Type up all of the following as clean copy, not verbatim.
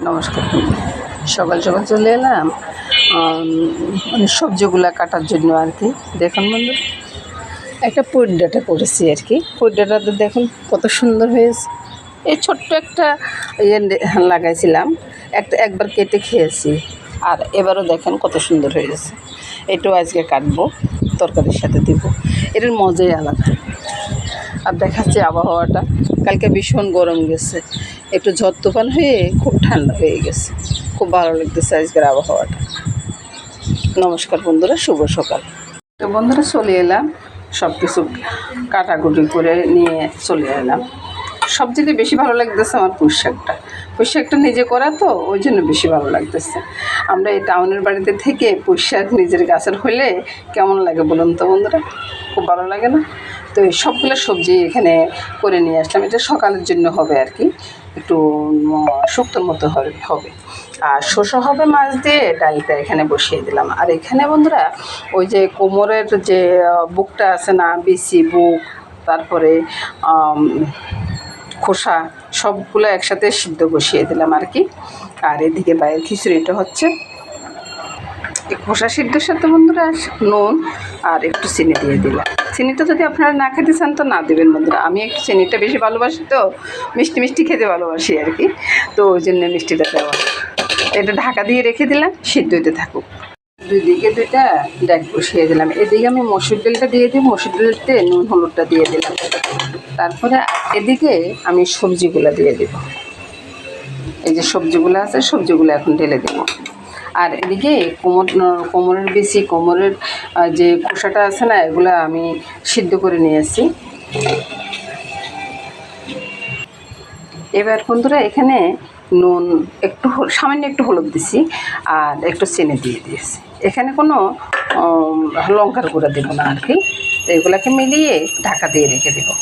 নমস্কার। সকাল সকাল চলে এলাম মানে সবজিগুলো কাটার জন্য আর কি। দেখুন বন্ধু, একটা পুঁই ডাঁটা করেছি আর কি। পুঁই ডাঁটাটা দেখুন কত সুন্দর হয়েছে। এই ছোট্ট একটা লাগাইছিলাম, একবার কেটে খেয়েছি, আর এবারও দেখেন কত সুন্দর হয়েছে। এটাও আজকে কাটবো, তরকারির সাথে দিব। এটার মজাই আলাদা। আর দেখাচ্ছে আবহাওয়াটা, কালকে ভীষণ গরম গেছে, একটু ঝড় তুফান হয়ে খুব ঠান্ডা হয়ে গেছে। খুব ভালো লাগতেছে আজকের আবহাওয়াটা। নমস্কার বন্ধুরা, শুভ সকাল। তো বন্ধুরা চলে এলাম, সব কিছু কাটাকুটি করে নিয়ে চলে এলাম। সবচেয়ে বেশি ভালো লাগতেছে আমার পুঁই শাকটা নিজে করা, তো ওই জন্য বেশি ভালো লাগতেছে। আমরা এই টাউনের বাড়িতে থেকে পুঁই শাক নিজের গাছের হলে কেমন লাগে বলুন তো বন্ধুরা, খুব ভালো লাগে না? তো এই সবগুলো সবজি এখানে করে নিয়ে আসলাম। এটা সকালের জন্য হবে আর কি, একটু শুক্তোর মতো হবে। আর শসা হবে মাছ দিয়ে, ডালটা এখানে বসিয়ে দিলাম। আর এখানে বন্ধুরা ওই যে কোমরের যে বুকটা আছে না, বিসি বুক, তারপরে খোসা, সবগুলো একসাথে সিদ্ধ বসিয়ে দিলাম আর কি। আর এদিকে বাইরের খিচুড়িটা হচ্ছে। এই খোসা সিদ্ধর সাথে বন্ধুরা নুন আর একটু চিনি দিয়ে দিলাম। চিনিটা যদি আপনারা না খেতে চান তো না দেবেন বন্ধুরা। আমি একটু চিনিটা বেশি ভালোবাসি, তো মিষ্টি মিষ্টি খেতে ভালোবাসি আর কি, তো ওই জন্য মিষ্টিটা দেওয়া। এটা ঢাকা দিয়ে রেখে দিলাম, সিদ্ধ হতে থাকুক। দুই দিকে দুইটা ডাক বসিয়ে দিলাম। এদিকে আমি মসুর ডালটা দিয়ে দিই, মসুর ডালতে নুন হলুদটা দিয়ে দিলাম। তারপরে এদিকে আমি সবজিগুলো দিয়ে দেব। এই যে সবজিগুলো আছে, সবজিগুলো এখন ঢেলে দেব। আর এদিকে কোমরের বেশি, কোমরের যে খোসাটা আছে না, এগুলো আমি সিদ্ধ করে নিয়েছি। এবার বন্ধুরা এখানে নুন একটু, সামান্য একটু হলুদ দিছি, আর একটু চিনি দিয়ে দিয়েছি। এখানে কোনো লঙ্কার গুঁড়া দেবো না আর কি। এগুলোকে মিলিয়ে ঢাকা দিয়ে রেখে দেবো।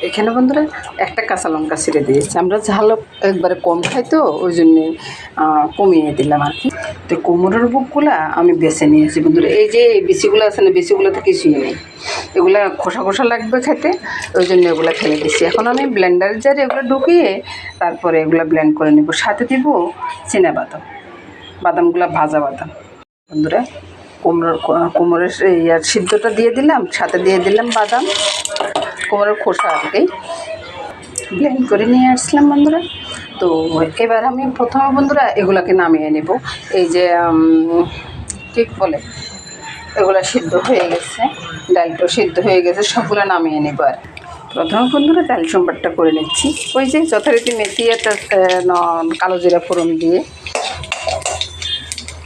এখানে বন্ধুরা একটা কাঁচা লঙ্কা ছিঁড়ে দিয়েছি। আমরা ঝাল একবারে কম খাই, তো ওই জন্যে কমিয়ে দিলাম আর কি। তো কোমরের বুকগুলা আমি বেছে নিয়েছি বন্ধুরা। এই যে বিচিগুলো আছে না, বিচিগুলোতে কিছুই নেই, এগুলা খোসা খোসা লাগবে খেতে, ওই জন্য এগুলো ফেলে দিচ্ছি। এখন আমি ব্লেন্ডার জারে এগুলো ঢুকিয়ে তারপরে এগুলো ব্লেন্ড করে নেব। সাথে দিব চিনাবাদাম, বাদামগুলো ভাজা বাদাম বন্ধুরা। কোমরের ইয়ার সিদ্ধটা দিয়ে দিলাম, সাথে দিয়ে দিলাম বাদাম, কোমরের খোসা আর কি ব্লেন্ড করে নিয়ে আসলাম বন্ধুরা। তো এবার আমি প্রথমে বন্ধুরা এগুলাকে নামিয়ে নেব। এই যে ঠিক বলে, এগুলো সিদ্ধ হয়ে গেছে, ডালটাও সিদ্ধ হয়ে গেছে, সবগুলো নামিয়ে নেব। আর প্রথমে বন্ধুরা ডাল সম্বারটা করে নিচ্ছি। ওই যে যথারীতি মেথি একটা কালো জিরা ফোড়ন দিয়ে,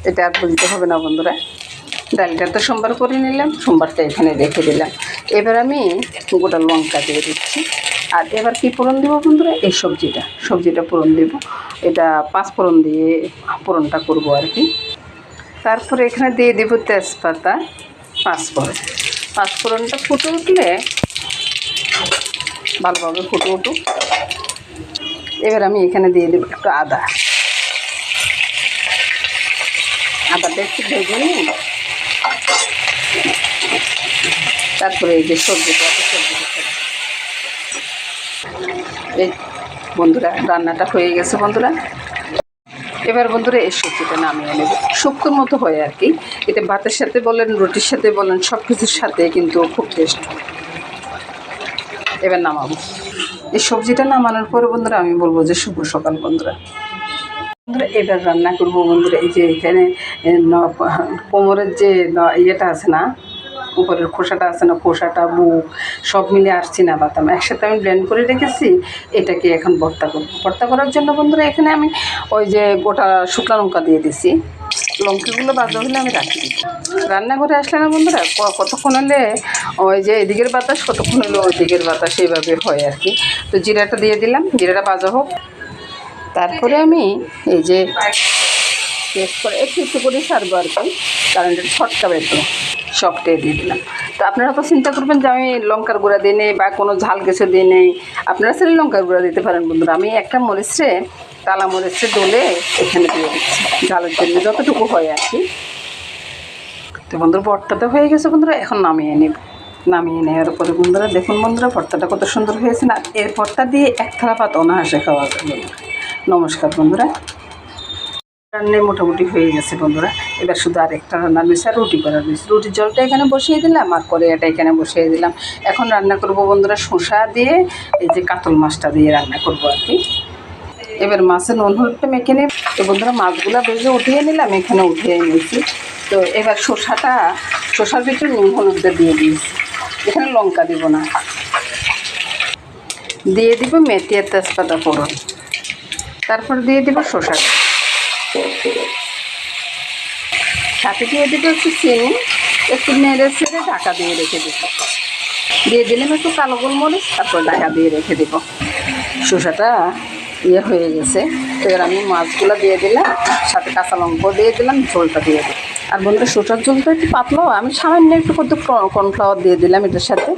এটা আর বলতে হবে না বন্ধুরা। ডালটা তো সোমবার করে নিলাম, সোমবারটা এখানে রেখে দিলাম। এবার আমি গোটা লঙ্কা দিয়ে দিচ্ছি। আর এবার কি ফোড়ন দেবো বন্ধুরা, এই সবজিটা ফোড়ন দেব। এটা 5 ফোড়ন দিয়ে ফোড়নটা করবো আর কি। তারপরে এখানে দিয়ে দেব তেজপাতা, 5 ফোড়নটা ফুটে উঠলে, ভালোভাবে ফুটে উঠুক। এবার আমি এখানে দিয়ে দেবো একটু আদাটা একটু ভেজে নিই। তারপরে এই যে সবজিটা এই বন্ধুরা রান্নাটা হয়ে গেছে বন্ধুরা। এবার বন্ধুরা এই সবজিটা নামিয়ে নেব। শুক্তোর মতো হয় আর কি। এটা ভাতের সাথে বলেন, রুটির সাথে বলেন, সব কিছুর সাথে কিন্তু খুব টেস্ট। এবার নামাবো। এই সবজিটা নামানোর পরে বন্ধুরা আমি বলবো যে শুভ সকাল বন্ধুরা। এবার রান্না করবো বন্ধুরা। এই যে এখানে কোমরের যে ইয়েটা আছে না, উপরের খোসাটা আছে না, খোসাটা বুক সব মিলে আর চিনাবাদাম একসাথে আমি ব্লেন্ড করে রেখেছি। এটাকে এখন ভর্তা করব। ভর্তা করার জন্য বন্ধুরা এখানে আমি ওই যে গোটা শুকনো লঙ্কা দিয়ে দিছি। লঙ্কাগুলো বাজা হলে আমি রাখি দিই। রান্নাঘরে আসলে না বন্ধুরা, কতক্ষণ হলে ওই যে এদিকের বাতাস, কতক্ষণ হলে ওই দিকের বাতাস, এইভাবে হয় আর কি। তো জিরাটা দিয়ে দিলাম, জিরাটা বাজা হোক। তারপরে আমি এই যে পেস্ট করে একটু করে সারবো আর কি, কারণ এটা ছটকা বেতো সবটাই দিয়ে দিলাম। তো আপনারা তো চিন্তা করবেন যে আমি লঙ্কার গুঁড়া দিয়ে নেই বা কোনো ঝাল কিছু দিয়ে নেই, আপনারা সেটা লঙ্কার গুঁড়া দিতে পারেন বন্ধুরা। আমি একটা মরিচে, কালা মরিচে ডলে এখানে দিয়ে দিচ্ছি ঝালের জন্য, যতটুকু হয় আর কি। তো বন্ধুরা ভর্তাটা হয়ে গেছে বন্ধুরা, এখন নামিয়ে নেব। নামিয়ে নেওয়ার পরে বন্ধুরা দেখুন বন্ধুরা ভর্তাটা কত সুন্দর হয়েছে না। এর ভর্তা দিয়ে এক থালা ভাত অনায়াসে খাওয়া যায় বন্ধুরা, নমস্কার বন্ধুরা, রান্নায় মোটামুটি হয়ে গেছে বন্ধুরা। এবার শুধু আরেকটা রান্নার রয়েছে, আর রুটি করার রয়েছে। রুটির জলটা এখানে বসিয়ে দিলাম আর কড়াইটা এখানে বসিয়ে দিলাম। এখন রান্না করব বন্ধুরা শসা দিয়ে, এই যে কাতল মাছটা দিয়ে রান্না করব আর কি। এবার মাছে নুন হলুদটা মেখে নেব। তো বন্ধুরা মাছগুলো ভেজে উঠিয়ে নিলাম, এখানে উঠিয়ে নিয়েছি। তো এবার শসার ভিতরে নুন হলুদটা দিয়ে দিয়েছি। এখানে লঙ্কা দিব না, দিয়ে দিব মেথি আর তেজপাতা ফোড়ন, তারপর দিয়ে দিব শসা, সাথে দিয়ে দিব একটু চিনি, একটু নেড়ে ছেড়ে ঢাকা দিয়ে রেখে দেব। দিয়ে দিলাম একটু কালো গোলমরিচ, তারপর ঢাকা দিয়ে রেখে দেব। শসাটা হয়ে গেছে। তো এবার আমি মাছগুলো দিয়ে দিলাম, সাথে কাঁচা লঙ্কা দিয়ে দিলাম, ঝোলটা দিয়ে দিলাম। আর বন্ধুরা শসার ঝোলটা একটু পাতলাও, আমি সামান্য একটু কত কর্নফ্লাওয়ার দিয়ে দিলাম এটার সাথে,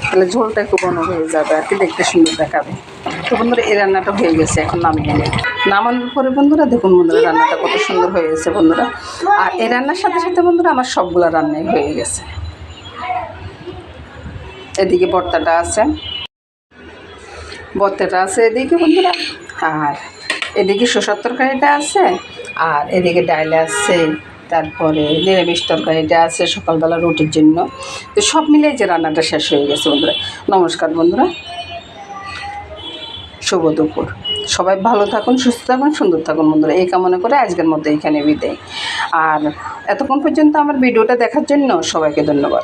তাহলে ঝোলটা একটু ঘন হয়ে যাবে আর কি, দেখতে সুন্দর দেখাবে। তো বন্ধুরা এই রান্নাটা হয়ে গেছে, এখন নামিয়ে নেব। নামানোর পরে বন্ধুরা দেখুন বন্ধুরা রান্নাটা কত সুন্দর হয়ে গেছে বন্ধুরা। আর এই রান্নার সাথে সাথে বন্ধুরা আমার সবগুলো রান্নাই হয়ে গেছে। এদিকে ভর্তাটা আছে এদিকে বন্ধুরা, আর এদিকে শসার তরকারিটা আছে, আর এদিকে ডাল আছে, তারপরে নিরামিষ তরকারিটা আছে সকালবেলা রুটির জন্য। তো সব মিলে যে রান্নাটা শেষ হয়ে গেছে বন্ধুরা। নমস্কার বন্ধুরা, শুভ দুপুর। সবাই ভালো থাকুন, সুস্থ থাকুন, সুন্দর থাকুন বন্ধুরা, এই কামনা করে আজকের মধ্যে এখানে বিদায়। আর এতক্ষণ পর্যন্ত আমার ভিডিওটা দেখার জন্য সবাইকে ধন্যবাদ।